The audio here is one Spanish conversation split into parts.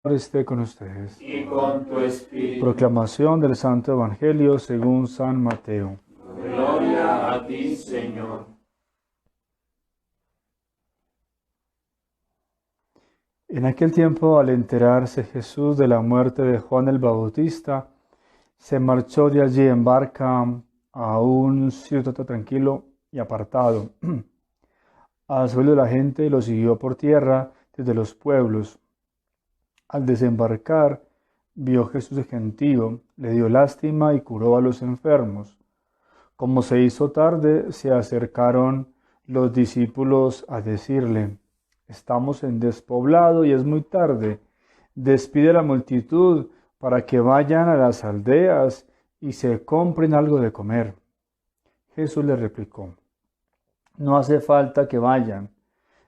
Esté con ustedes. Y con tu espíritu. Proclamación del Santo Evangelio según San Mateo. Gloria a ti, Señor. En aquel tiempo, al enterarse Jesús de la muerte de Juan el Bautista, se marchó de allí en barca a un sitio tranquilo y apartado. Al suelo de la gente lo siguió por tierra desde los pueblos. Al desembarcar, vio Jesús el gentío, le dio lástima y curó a los enfermos. Como se hizo tarde, se acercaron los discípulos a decirle: estamos en despoblado y es muy tarde. Despide a la multitud para que vayan a las aldeas y se compren algo de comer. Jesús le replicó: no hace falta que vayan,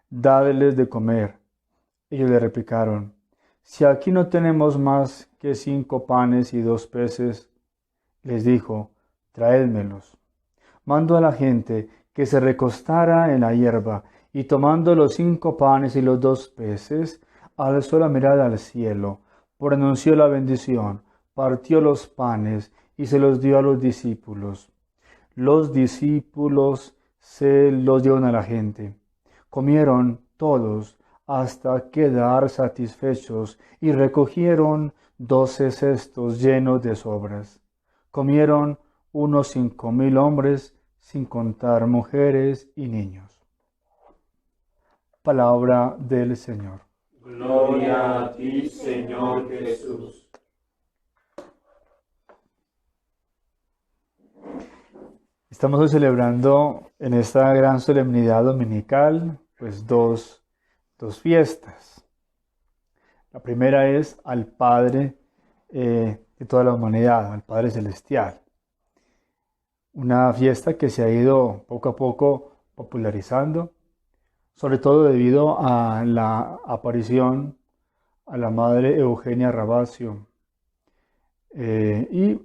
dádles de comer. Ellos le replicaron: si aquí no tenemos más que 5 panes y 2 peces, les dijo: traédmelos. Mandó a la gente que se recostara en la hierba, y tomando los 5 panes y los 2 peces, alzó la mirada al cielo, pronunció la bendición, partió los panes y se los dio a los discípulos. Los discípulos se los dieron a la gente. Comieron todos hasta quedar satisfechos y recogieron 12 cestos llenos de sobras. Comieron unos 5,000 hombres, sin contar mujeres y niños. Palabra del Señor. Gloria a ti, Señor Jesús. Estamos hoy celebrando en esta gran solemnidad dominical, pues dos fiestas. La primera es al Padre de toda la humanidad, al Padre Celestial. Una fiesta que se ha ido poco a poco popularizando, sobre todo debido a la aparición a la Madre Eugenia Ravasio. Y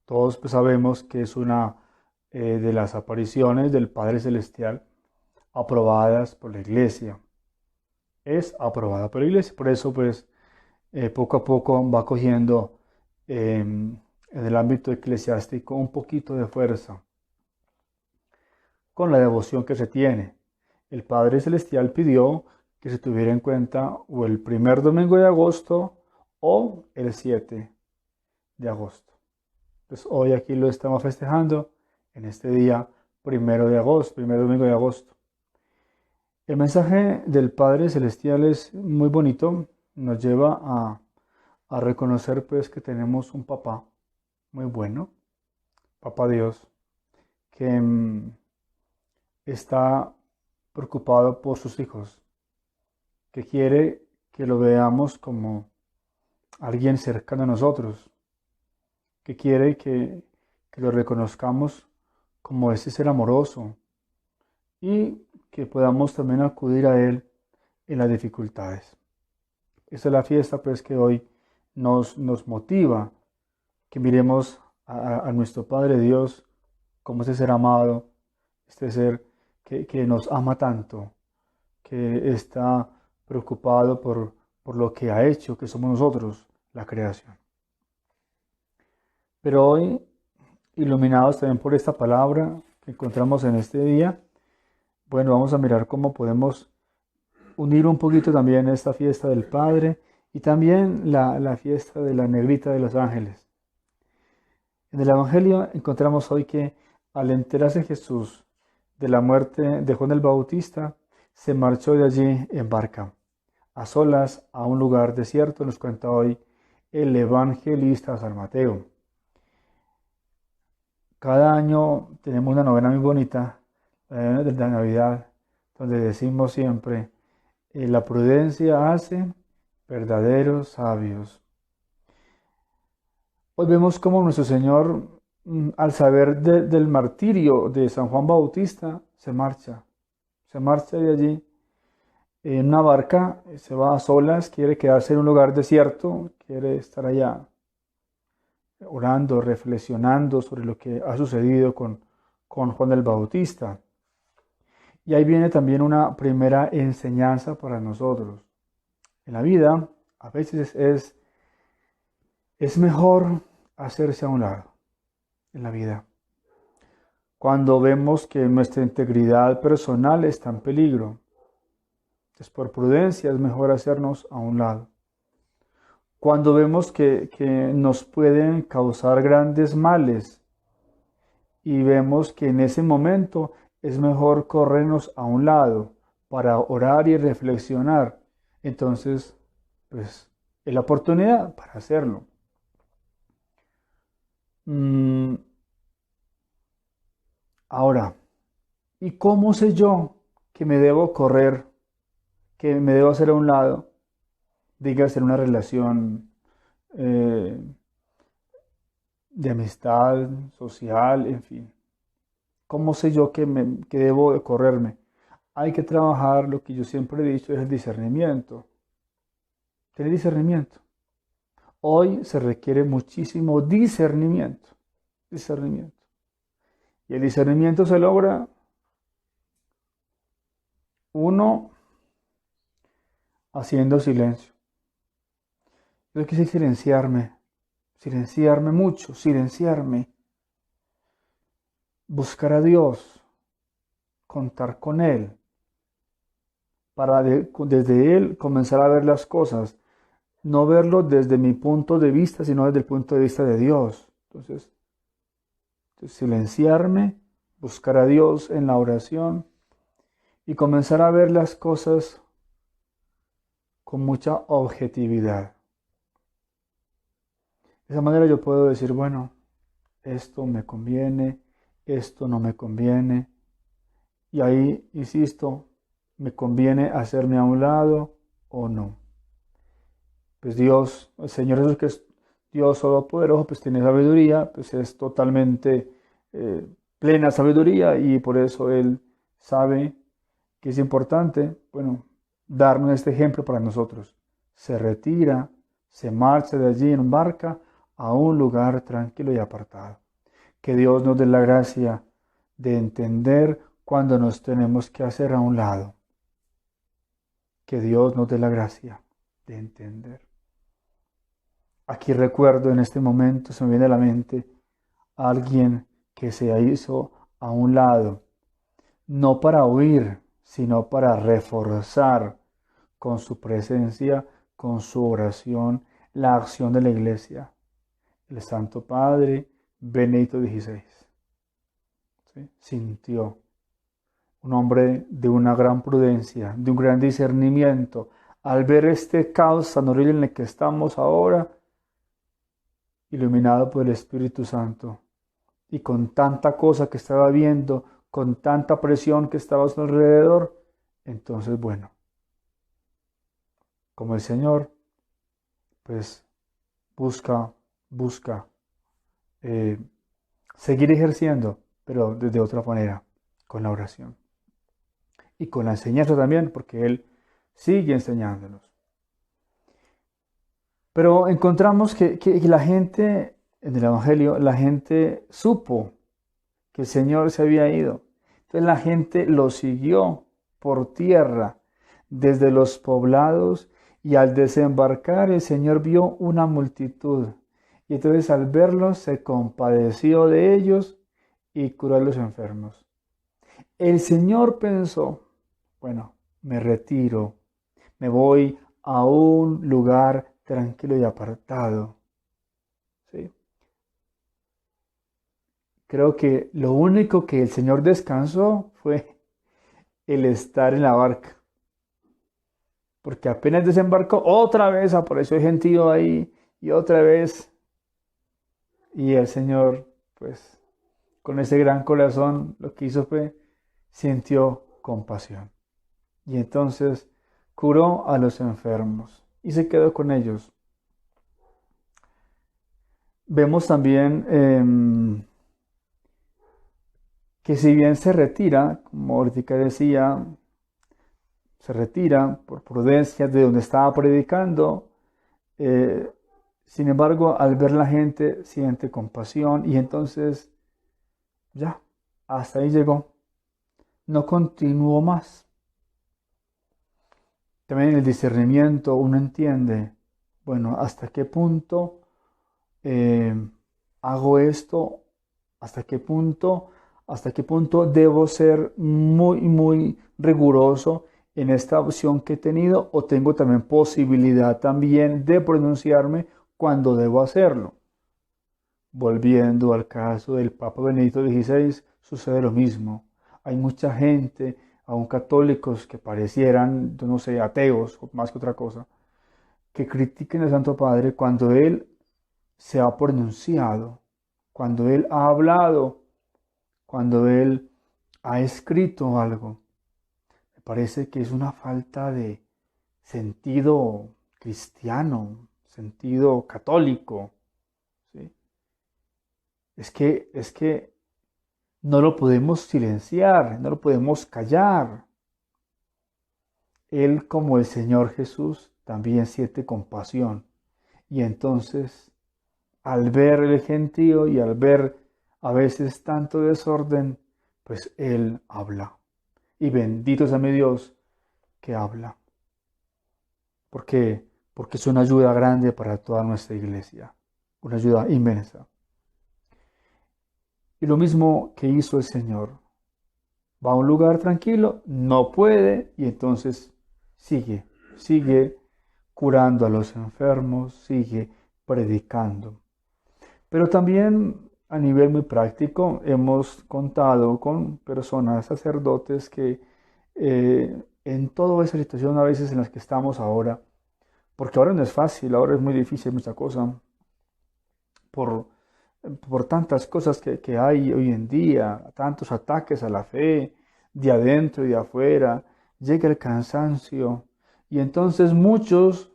todos pues sabemos que es una de las apariciones del Padre Celestial aprobadas por la Iglesia. Es aprobada por la Iglesia, por eso pues poco a poco va cogiendo en el ámbito eclesiástico un poquito de fuerza con la devoción que se tiene. El Padre Celestial pidió que se tuviera en cuenta o el primer domingo de agosto o el 7 de agosto. Pues hoy aquí lo estamos festejando en este día primero de agosto, primer domingo de agosto. El mensaje del Padre Celestial es muy bonito, nos lleva a reconocer pues que tenemos un papá muy bueno, papá Dios, que está preocupado por sus hijos, que quiere que lo veamos como alguien cercano a nosotros, que quiere que lo reconozcamos como ese ser amoroso y que podamos también acudir a Él en las dificultades. Esta es la fiesta pues que hoy nos motiva, que miremos a nuestro Padre Dios como ese ser amado, este ser que nos ama tanto, que está preocupado por lo que ha hecho, que somos nosotros, la creación. Pero hoy, iluminados también por esta palabra que encontramos en este día, bueno, vamos a mirar cómo podemos unir un poquito también esta fiesta del Padre y también la fiesta de la negrita de los ángeles. En el Evangelio encontramos hoy que al enterarse Jesús de la muerte de Juan el Bautista, se marchó de allí en barca, a solas, a un lugar desierto, nos cuenta hoy el evangelista San Mateo. Cada año tenemos una novena muy bonita, la novena de la Navidad, donde decimos siempre: la prudencia hace verdaderos sabios. Hoy vemos cómo nuestro Señor, al saber del martirio de San Juan Bautista, se marcha de allí en una barca, se va a solas, quiere quedarse en un lugar desierto, quiere estar allá orando, reflexionando sobre lo que ha sucedido con Juan el Bautista. Y ahí viene también una primera enseñanza para nosotros. En la vida, a veces es mejor hacerse a un lado en la vida. Cuando vemos que nuestra integridad personal está en peligro, entonces por prudencia es mejor hacernos a un lado. Cuando vemos que nos pueden causar grandes males y vemos que en ese momento es mejor corrernos a un lado para orar y reflexionar, entonces pues es la oportunidad para hacerlo. Ahora, ¿y cómo sé yo que me debo correr, que me debo hacer a un lado? Dígase en una relación eh, de amistad, social, en fin. ¿Cómo sé yo que debo de correrme? Hay que trabajar, lo que yo siempre he dicho, es el discernimiento. Tener discernimiento. Hoy se requiere muchísimo discernimiento. Discernimiento. Y el discernimiento se logra, uno, haciendo silencio. Yo quise silenciarme mucho, silenciarme. Buscar a Dios, contar con Él, para desde Él comenzar a ver las cosas, no verlo desde mi punto de vista, sino desde el punto de vista de Dios. Entonces silenciarme, buscar a Dios en la oración y comenzar a ver las cosas con mucha objetividad. De esa manera yo puedo decir, bueno, esto me conviene, esto no me conviene. Y ahí, insisto, ¿me conviene hacerme a un lado o no? Pues Dios, el Señor Jesús, que es Dios Todopoderoso, pues tiene sabiduría, pues es totalmente plena sabiduría y por eso Él sabe que es importante, bueno, darnos este ejemplo para nosotros. Se retira, se marcha de allí en barca a un lugar tranquilo y apartado. Que Dios nos dé la gracia de entender cuando nos tenemos que hacer a un lado. Que Dios nos dé la gracia de entender. Aquí recuerdo en este momento, se me viene a la mente, a alguien que se hizo a un lado, no para huir, sino para reforzar con su presencia, con su oración, la acción de la iglesia. El Santo Padre Benedicto XVI. ¿Sí? Sintió. Un hombre de una gran prudencia, de un gran discernimiento. Al ver este caos tan horrible en el que estamos ahora, iluminado por el Espíritu Santo, y con tanta cosa que estaba viendo, con tanta presión que estaba a su alrededor, entonces, bueno, como el Señor, pues busca seguir ejerciendo, pero desde otra manera, con la oración. Y con la enseñanza también, porque Él sigue enseñándonos. Pero encontramos que la gente, en el Evangelio, la gente supo que el Señor se había ido. Entonces la gente lo siguió por tierra, desde los poblados, y al desembarcar el Señor vio una multitud. Y entonces al verlos se compadeció de ellos y curó a los enfermos. El Señor pensó, bueno, me retiro, me voy a un lugar tranquilo y apartado. ¿Sí? Creo que lo único que el Señor descansó fue el estar en la barca. Porque apenas desembarcó, otra vez apareció el gentío ahí y otra vez. Y el Señor, pues, con ese gran corazón, lo que hizo fue, sintió compasión. Y entonces curó a los enfermos y se quedó con ellos. Vemos también que si bien se retira, como ahorita decía, se retira por prudencia de donde estaba predicando, sin embargo, al ver la gente siente compasión y entonces ya, hasta ahí llegó. No continuó más. También en el discernimiento uno entiende, bueno, hasta qué punto eh, hago esto, hasta qué punto debo ser muy, muy riguroso en esta opción que he tenido, o tengo también posibilidad también de pronunciarme cuando debo hacerlo. Volviendo al caso del Papa Benedicto XVI, sucede lo mismo. Hay mucha gente, aún católicos que parecieran, yo no sé, ateos, más que otra cosa, que critiquen al Santo Padre cuando él se ha pronunciado, cuando él ha hablado, cuando él ha escrito algo. Me parece que es una falta de sentido cristiano, sentido católico. ¿Sí? Es que no lo podemos silenciar, no lo podemos callar. Él, como el Señor Jesús, también siente compasión. Y entonces, al ver el gentío y al ver a veces tanto desorden, pues Él habla. Y bendito sea mi Dios que habla. ¿Por qué? Porque es una ayuda grande para toda nuestra iglesia. Una ayuda inmensa. Y lo mismo que hizo el Señor. Va a un lugar tranquilo, no puede, y entonces sigue curando a los enfermos, sigue predicando. Pero también a nivel muy práctico hemos contado con personas, sacerdotes, que en toda esa situación a veces en las que estamos ahora, porque ahora no es fácil, ahora es muy difícil mucha cosa, por, por tantas cosas que hay hoy en día, tantos ataques a la fe, de adentro y de afuera, llega el cansancio, y entonces muchos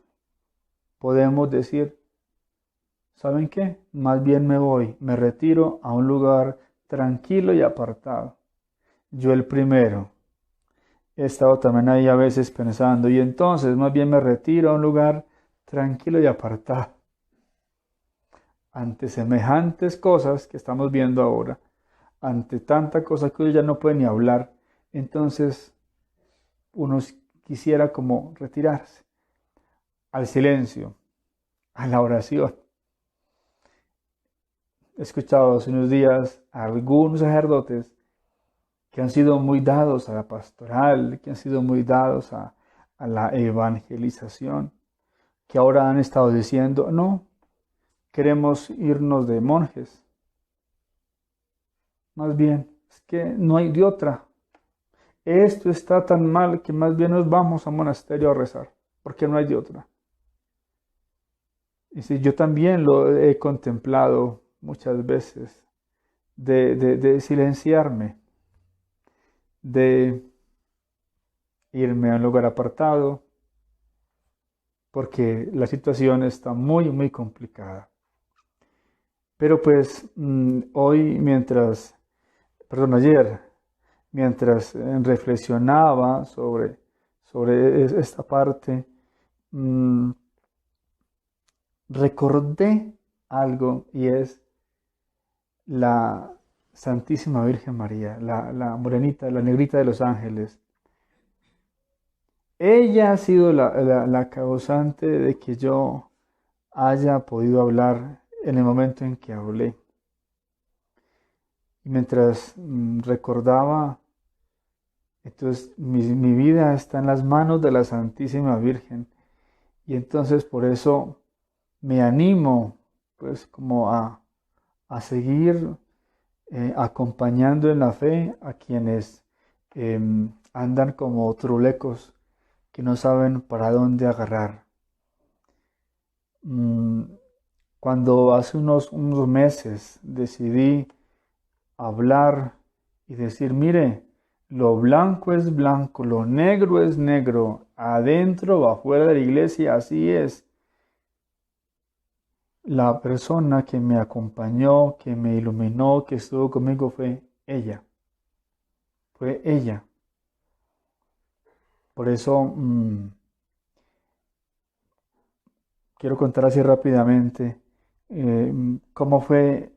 podemos decir, ¿saben qué? Más bien me voy, me retiro a un lugar tranquilo y apartado. Yo el primero. He estado también ahí a veces pensando, y entonces más bien me retiro a un lugar tranquilo y apartado. Ante semejantes cosas que estamos viendo ahora, ante tanta cosa que uno ya no puede ni hablar, entonces uno quisiera como retirarse al silencio, a la oración. He escuchado hace unos días a algunos sacerdotes que han sido muy dados a la pastoral, que han sido muy dados a la evangelización, que ahora han estado diciendo, no, queremos irnos de monjes. Más bien, es que no hay de otra. Esto está tan mal que más bien nos vamos a un monasterio a rezar, porque no hay de otra. Y si yo también lo he contemplado muchas veces, de silenciarme, de irme a un lugar apartado, porque la situación está muy, muy complicada. Pero pues hoy ayer, mientras reflexionaba sobre esta parte, mm, recordé algo, y es la Santísima Virgen María, la morenita, la negrita de los ángeles. Ella ha sido la causante de que yo haya podido hablar en el momento en que hablé. Y mientras recordaba, entonces mi vida está en las manos de la Santísima Virgen. Y entonces por eso me animo, pues, como a seguir acompañando en la fe a quienes andan como trulecos que no saben para dónde agarrar. Cuando hace unos meses decidí hablar y decir, mire, lo blanco es blanco, lo negro es negro, adentro o afuera de la iglesia, así es. La persona que me acompañó, que me iluminó, que estuvo conmigo fue ella. Fue ella. Por eso quiero contar así rápidamente cómo fue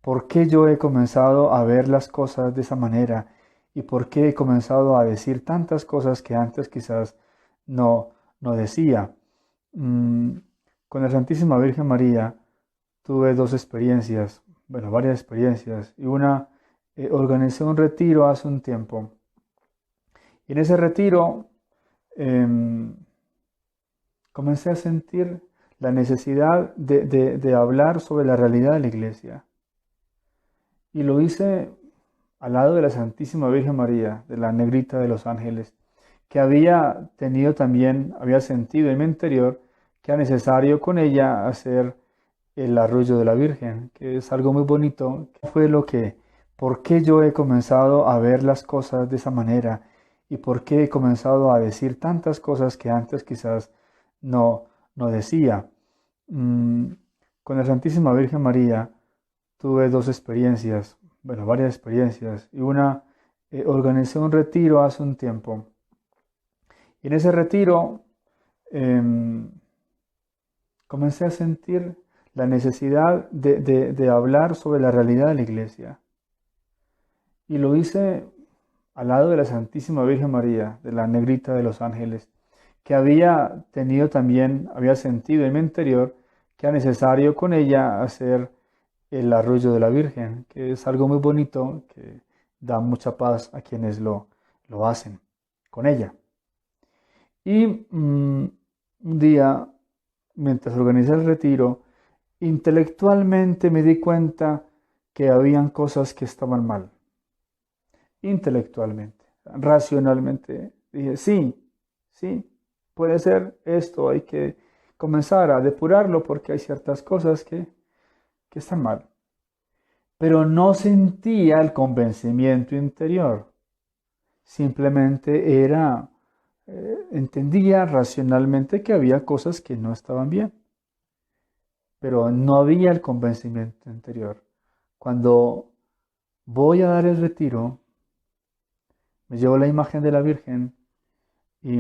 por qué yo he comenzado a ver las cosas de esa manera y por qué he comenzado a decir tantas cosas que antes quizás no decía. Mm, con la Santísima Virgen María tuve dos experiencias, bueno, varias experiencias, y una, organicé un retiro hace un tiempo. Y en ese retiro em, comencé a sentir la necesidad de hablar sobre la realidad de la iglesia. Y lo hice al lado de la Santísima Virgen María, de la Negrita de los Ángeles, que había tenido también, había sentido en mi interior que era necesario con ella hacer el arrullo de la Virgen, que es algo muy bonito. Fue por qué yo he comenzado a ver las cosas de esa manera y por qué he comenzado a decir tantas cosas que antes quizás no decía. Mm, con la Santísima Virgen María tuve dos experiencias, bueno, varias experiencias, y una, organicé un retiro hace un tiempo. Y en ese retiro em, comencé a sentir la necesidad de hablar sobre la realidad de la iglesia. Y lo hice al lado de la Santísima Virgen María, de la Negrita de los Ángeles, que había tenido también, había sentido en mi interior que era necesario con ella hacer el arrullo de la Virgen, que es algo muy bonito, que da mucha paz a quienes lo hacen con ella. Y un día, mientras organizé el retiro, intelectualmente me di cuenta que habían cosas que estaban mal. Intelectualmente, racionalmente, dije, sí, puede ser esto, hay que comenzar a depurarlo porque hay ciertas cosas que están mal. Pero no sentía el convencimiento interior. Simplemente entendía racionalmente que había cosas que no estaban bien, pero no había el convencimiento interior. Cuando voy a dar el retiro, me llevo la imagen de la Virgen y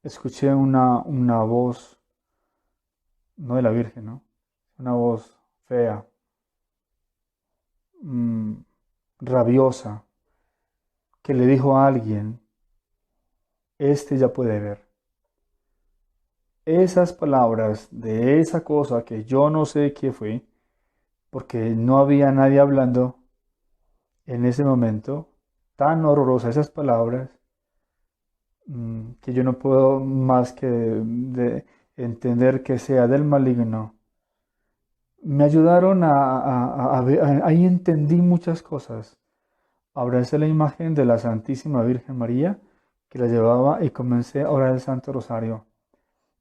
escuché una voz, no de la Virgen, ¿no? Una voz fea, mm, rabiosa, que le dijo a alguien, este ya puede ver. Esas palabras de esa cosa que yo no sé qué fue, porque no había nadie hablando en ese momento, tan horrorosas esas palabras, que yo no puedo más que de entender que sea del maligno, me ayudaron a ver, ahí entendí muchas cosas. Abracé la imagen de la Santísima Virgen María, que la llevaba, y comencé a orar el Santo Rosario.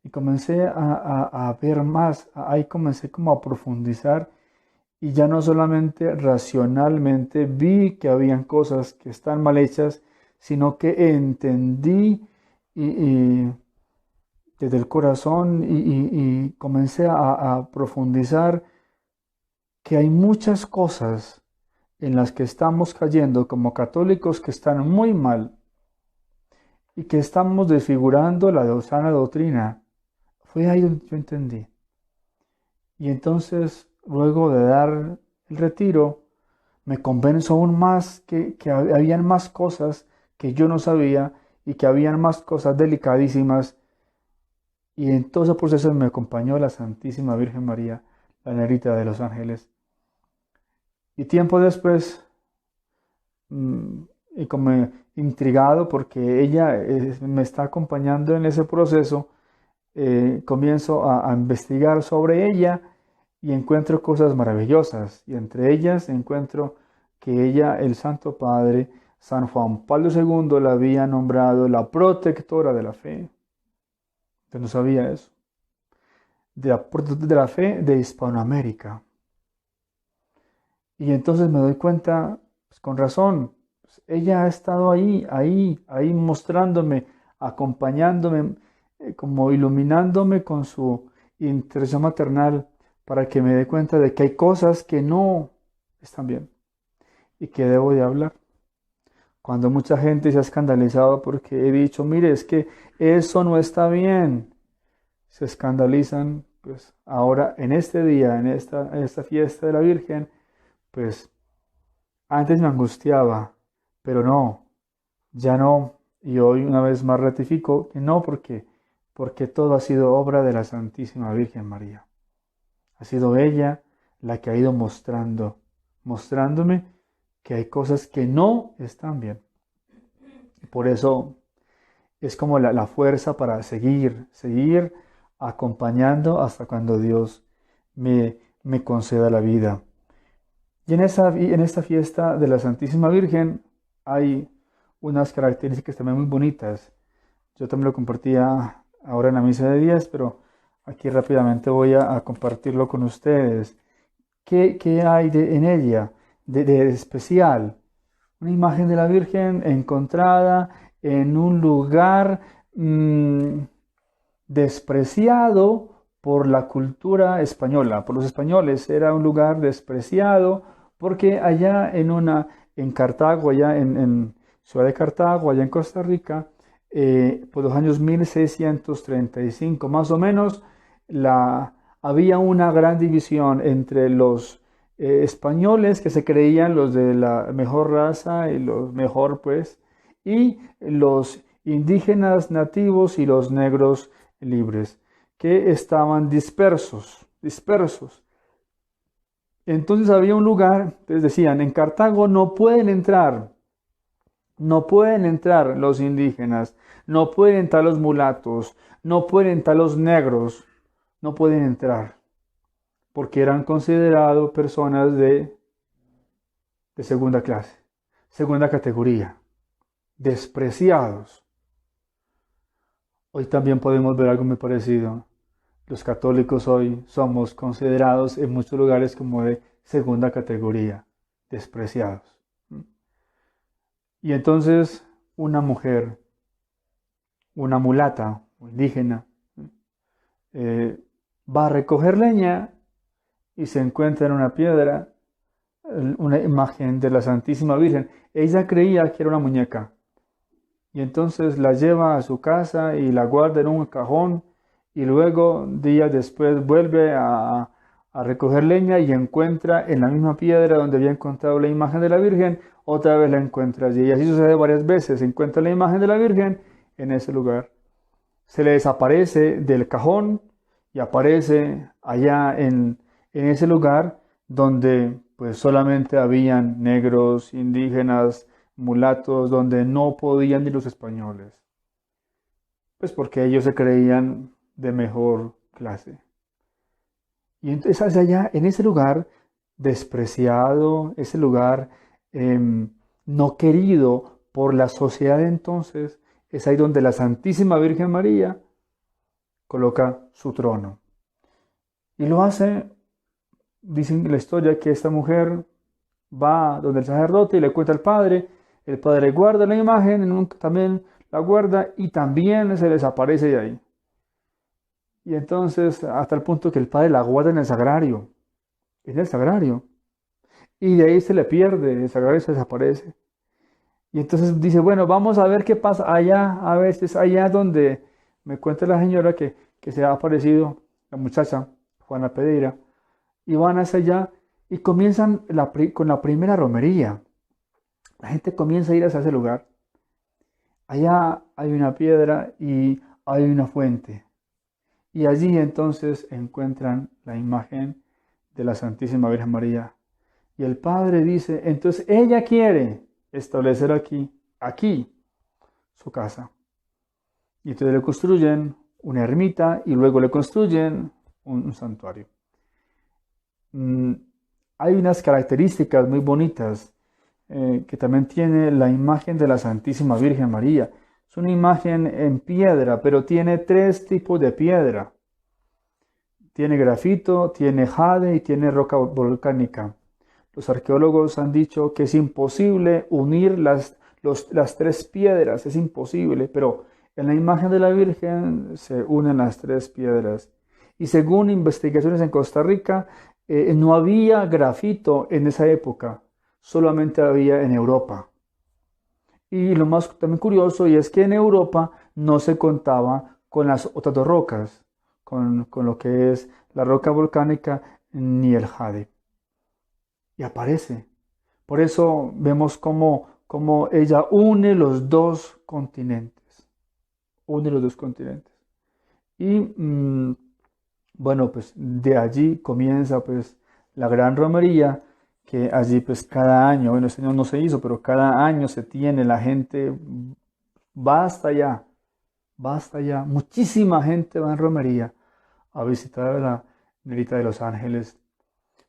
Y comencé a ver más, ahí comencé como a profundizar, y ya no solamente racionalmente vi que habían cosas que están mal hechas, sino que entendí y desde el corazón y comencé a profundizar que hay muchas cosas en las que estamos cayendo como católicos que están muy mal y que estamos desfigurando la sana doctrina. Fue ahí donde yo entendí. Y entonces, luego de dar el retiro, me convenzo aún más que habían más cosas que yo no sabía y que habían más cosas delicadísimas. Y en todo ese proceso me acompañó la Santísima Virgen María, la Negrita de los Ángeles. Y tiempo después, mm, y como intrigado porque ella me está acompañando en ese proceso, comienzo a investigar sobre ella y encuentro cosas maravillosas. Y entre ellas encuentro que ella, el Santo Padre, San Juan Pablo II, la había nombrado la protectora de la fe. Yo no sabía eso. De la fe de Hispanoamérica. Y entonces me doy cuenta, pues, con razón, pues, ella ha estado ahí mostrándome, acompañándome, como iluminándome con su intercesión maternal para que me dé cuenta de que hay cosas que no están bien y que debo de hablar. Cuando mucha gente se ha escandalizado porque he dicho, mire, es que eso no está bien, se escandalizan, pues ahora en este día, en esta fiesta de la Virgen, pues antes me angustiaba Pero no, ya no. Y hoy una vez más ratifico que no, porque todo ha sido obra de la Santísima Virgen María. Ha sido ella la que ha ido mostrándome que hay cosas que no están bien. Y por eso es como la fuerza para seguir acompañando hasta cuando Dios me conceda la vida. Y en esta fiesta de la Santísima Virgen hay unas características también muy bonitas. Yo también lo compartía ahora en la misa de 10, pero aquí rápidamente voy a compartirlo con ustedes. ¿Qué hay en ella de especial? Una imagen de la Virgen encontrada en un lugar despreciado por la cultura española, por los españoles. Era un lugar despreciado porque allá en Cartago, allá en Ciudad de Cartago, allá en Costa Rica, por los años 1635 más o menos, había una gran división entre los españoles que se creían los de la mejor raza y los mejor pues, y los indígenas nativos y los negros libres, que estaban dispersos. Entonces había un lugar, les decían, en Cartago no pueden entrar los indígenas, no pueden entrar los mulatos, no pueden entrar los negros, no pueden entrar, porque eran considerados personas de segunda clase, segunda categoría, despreciados. Hoy también podemos ver algo muy parecido. Los católicos hoy somos considerados en muchos lugares como de segunda categoría, despreciados. Y entonces una mujer, una mulata o indígena, va a recoger leña y se encuentra en una piedra una imagen de la Santísima Virgen. Ella creía que era una muñeca. Y entonces la lleva a su casa y la guarda en un cajón y luego días después vuelve a recoger leña y encuentra en la misma piedra donde había encontrado la imagen de la Virgen, otra vez la encuentra allí. Y así sucede varias veces. Encuentra la imagen de la Virgen en ese lugar. Se le desaparece del cajón y aparece allá en ese lugar donde pues solamente habían negros, indígenas, mulatos, donde no podían ir los españoles, pues porque ellos se creían de mejor clase. Y entonces allá, en ese lugar despreciado, ese lugar no querido por la sociedad de entonces, es ahí donde la Santísima Virgen María coloca su trono. Y lo hace, dicen en la historia, que esta mujer va donde el sacerdote y le cuenta al padre. El padre guarda la imagen, también la guarda y también se desaparece de ahí. Y entonces, hasta el punto que el padre la guarda en el sagrario. Y de ahí se le pierde, el sagrario se desaparece. Y entonces dice, bueno, vamos a ver qué pasa allá, a veces allá donde me cuenta la señora que se ha aparecido la muchacha, Juana Pereira, y van hacia allá y comienzan con la primera romería. La gente comienza a ir hacia ese lugar. Allá hay una piedra y hay una fuente. Y allí entonces encuentran la imagen de la Santísima Virgen María. Y el padre dice, entonces ella quiere establecer aquí, su casa. Y entonces le construyen una ermita y luego le construyen un santuario. Hay unas características muy bonitas que también tiene la imagen de la Santísima Virgen María. Es una imagen en piedra, pero tiene 3 tipos de piedra. Tiene grafito, tiene jade y tiene roca volcánica. Los arqueólogos han dicho que es imposible unir las 3 piedras, es imposible, pero en la imagen de la Virgen se unen las 3 piedras. Y según investigaciones en Costa Rica, no había grafito en esa época, solamente había en Europa. Y lo más también curioso y es que en Europa no se contaba con las otras 2 rocas, con lo que es la roca volcánica ni el jade. Y aparece. Por eso vemos cómo como ella une los dos continentes. Une los dos continentes. Y bueno, pues de allí comienza pues la gran romería, que allí pues cada año, bueno, este año no se hizo, pero cada año se tiene, la gente basta ya, muchísima gente va en romería a visitar a la Nerita de los Ángeles.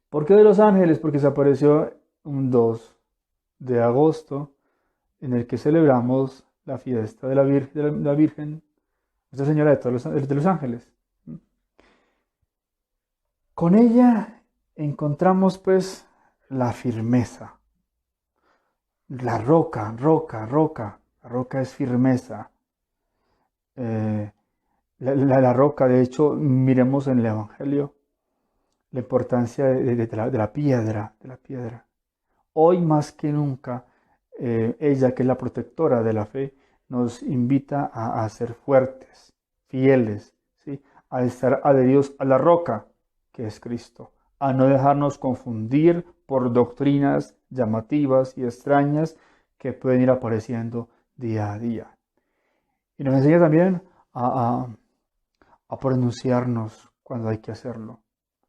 ¿Por qué de los Ángeles? Porque se apareció un 2 de agosto, en el que celebramos la fiesta de la Virgen, Nuestra Señora de los Ángeles. Con ella encontramos pues la firmeza, la roca, la roca es firmeza. La roca, de hecho, miremos en el Evangelio la importancia de la piedra. Hoy más que nunca, ella, que es la protectora de la fe, nos invita a ser fuertes, fieles, ¿sí? A estar adheridos a la roca, que es Cristo, a no dejarnos confundir por doctrinas llamativas y extrañas que pueden ir apareciendo día a día. Y nos enseña también a pronunciarnos cuando hay que hacerlo,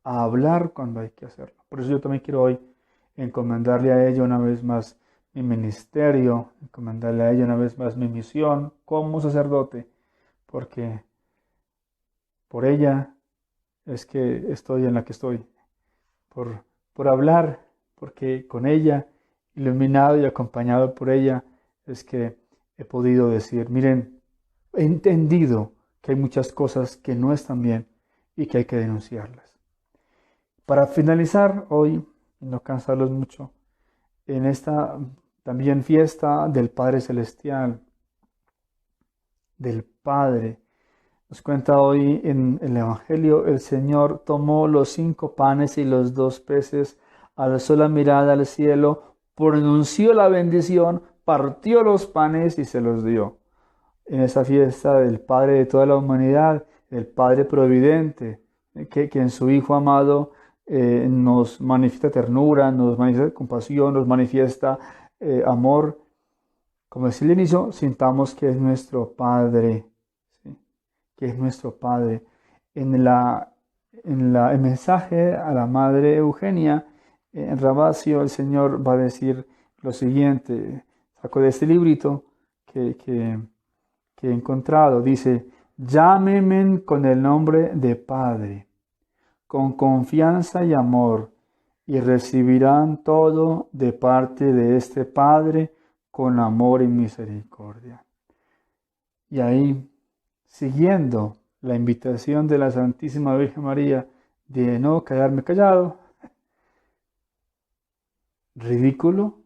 a hablar cuando hay que hacerlo. Por eso yo también quiero hoy encomendarle a ella una vez más mi ministerio, encomendarle a ella una vez más mi misión como sacerdote, porque por ella es que estoy en la que estoy, por hablar, porque con ella, iluminado y acompañado por ella, es que he podido decir, miren, he entendido que hay muchas cosas que no están bien y que hay que denunciarlas. Para finalizar hoy, y no cansarlos mucho, en esta también fiesta del Padre Celestial, del Padre, nos cuenta hoy en el Evangelio, el Señor tomó los 5 panes y los 2 peces, alzó la mirada al cielo, pronunció la bendición, partió los panes y se los dio. En esa fiesta del Padre de toda la humanidad, el Padre Providente, que en su Hijo amado nos manifiesta ternura, nos manifiesta compasión, nos manifiesta amor. Como decía al inicio, sintamos que es nuestro Padre, ¿sí? Que es nuestro Padre. El mensaje a la Madre Eugenia, en Rabacio, el Señor va a decir lo siguiente, saco de este librito que he encontrado, dice, llámenme con el nombre de Padre, con confianza y amor, y recibirán todo de parte de este Padre con amor y misericordia. Y ahí, siguiendo la invitación de la Santísima Virgen María de no quedarme callado, ridículo.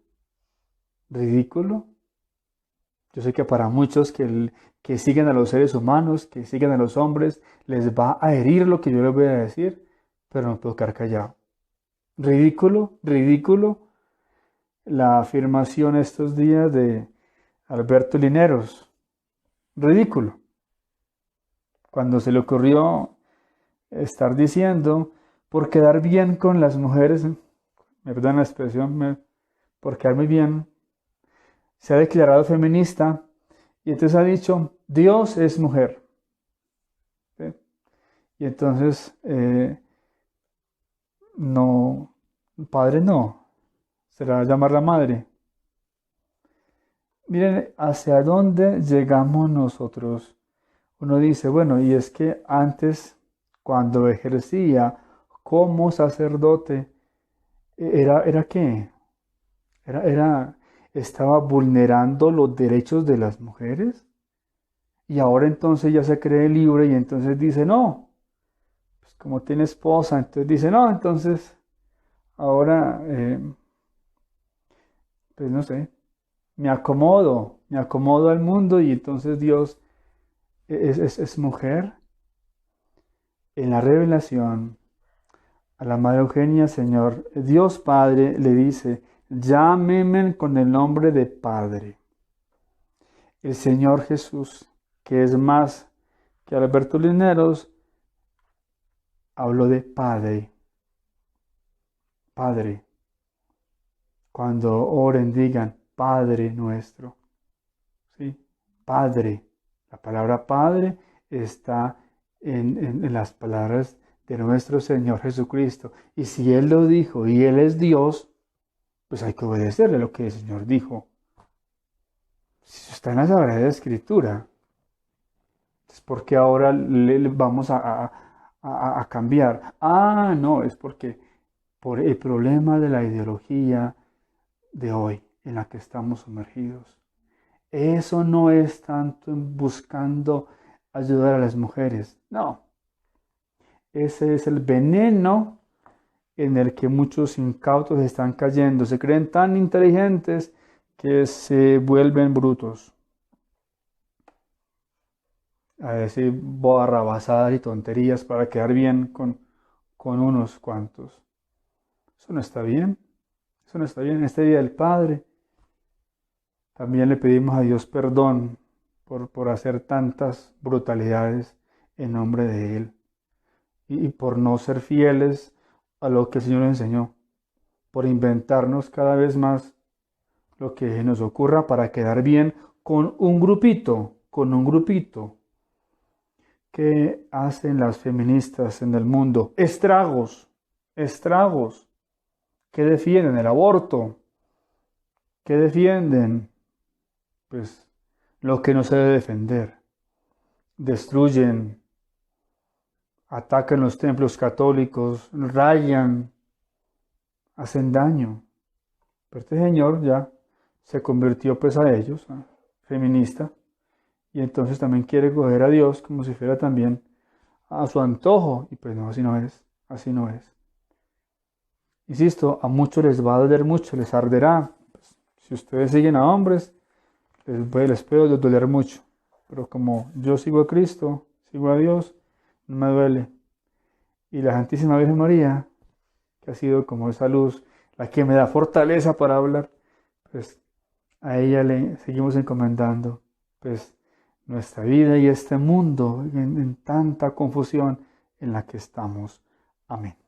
Yo sé que para muchos que siguen a los seres humanos, que siguen a los hombres, les va a herir lo que yo les voy a decir, pero no puedo quedar callado. Ridículo la afirmación estos días de Alberto Lineros. Ridículo. Cuando se le ocurrió estar diciendo, por quedar bien con las mujeres, me perdonan la expresión, por quedar muy bien, se ha declarado feminista y entonces ha dicho, Dios es mujer. ¿Sí? Y entonces, no, padre no, será llamarla madre. Miren hacia dónde llegamos nosotros. Uno dice, bueno, y es que antes, cuando ejercía como sacerdote, ¿era qué? Estaba vulnerando los derechos de las mujeres. Y ahora entonces ya se cree libre y entonces dice, no, pues como tiene esposa, entonces dice, no, entonces ahora, pues no sé, me acomodo al mundo y entonces Dios es mujer. En la revelación a la Madre Eugenia, Señor, Dios Padre le dice, llámeme con el nombre de Padre. El Señor Jesús, que es más que Alberto Lineros, habló de Padre. Padre. Cuando oren, digan, Padre nuestro. ¿Sí? Padre. La palabra Padre está en las palabras de nuestro Señor Jesucristo. Y si Él lo dijo y Él es Dios, pues hay que obedecerle lo que el Señor dijo. Si está en la Sagrada Escritura, entonces ¿por qué ahora le vamos a cambiar? Ah, no, es porque por el problema de la ideología de hoy en la que estamos sumergidos. Eso no es tanto buscando ayudar a las mujeres, no. Ese es el veneno en el que muchos incautos están cayendo. Se creen tan inteligentes que se vuelven brutos. A decir barrabasadas y tonterías para quedar bien con unos cuantos. Eso no está bien. Eso no está bien. En este Día del Padre también le pedimos a Dios perdón por hacer tantas brutalidades en nombre de Él y por no ser fieles a lo que el Señor enseñó, por inventarnos cada vez más lo que nos ocurra para quedar bien con un grupito. ¿Qué hacen las feministas en el mundo? Estragos. ¿Qué defienden? El aborto. ¿Qué defienden? Pues lo que no se debe defender. Destruyen, atacan los templos católicos, rayan, hacen daño. Pero este señor ya se convirtió pues a ellos, feminista, y entonces también quiere coger a Dios como si fuera también a su antojo, y pues no, así no es. Insisto, a muchos les va a doler mucho, les arderá. Pues, si ustedes siguen a hombres, les puede doler mucho, pero como yo sigo a Cristo, sigo a Dios, no me duele. Y la Santísima Virgen María, que ha sido como esa luz, la que me da fortaleza para hablar, pues a ella le seguimos encomendando pues nuestra vida y este mundo en tanta confusión en la que estamos. Amén.